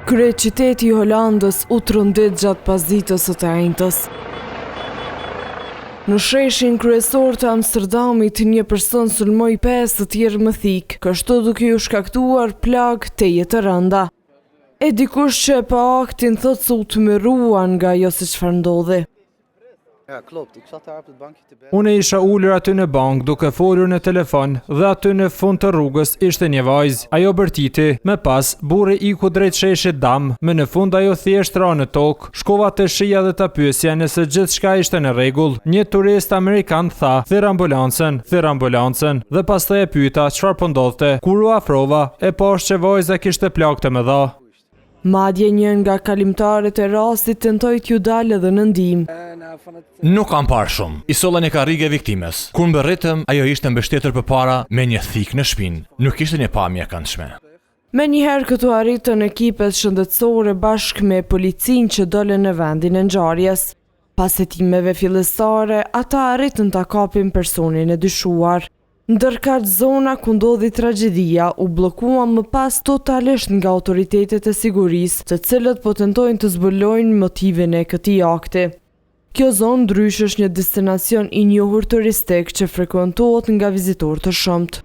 Kryeqyteti i Holandës u trondit gjatë pasditës së të enjtës. Në sheshin kryesor të Amsterdamit, një person sulmoi 5 të tjerë më thik, kështu duke u shkaktuar plagë teje të rënda. E dikush që e pa aktin thot se u tmerruan nga ajo se çfarë ndodhi. Ja, klopt. Ik zat daar op het bankje te bellen. Unë isha ullur aty në bank duke folur në telefon dhe aty në fund të rrugës ishte një vajzë. Ajo bërtiti, më pas burri iku drejt sheshit Dam, më në fund ajo thjesht ra në tokë. Shkova te shija dhe ta pyesja nëse gjithçka ishte në rregull. Një turist amerikan tha: "Thirr ambulancën" dhe pastaj e pyeta çfarë po ndodhte. Kur u afrova, e pash që vajza kishte plagë të mëdha. Madje një nga kalimtarët e rastit tentoi t'ju dalë edhe në ndihmë. Nuk kam parë shumë. I sollën e karrige viktimes. Kur mbërritëm, ajo ishte mbështetur përpara me një thik në shpinë. Nuk ishte një pamje e këndshme. Menjëherë këtu arritën ekipet shëndetësore bashkë me policinë që dolën në vendin e ngjarjes. Pas hetimeve fillestare, ata arritën ta kapin personin e dyshuar. Ndërkaq zona ku ndodhi tragjedia u bllokua më pas totalisht nga autoritetet e sigurisë, të cilët po tentojnë të zbulojnë motivin e këtij akti. Kjo zonë ndrysh është një destinacion i njohur turistik që frekuentohet nga vizitorë të shumtë.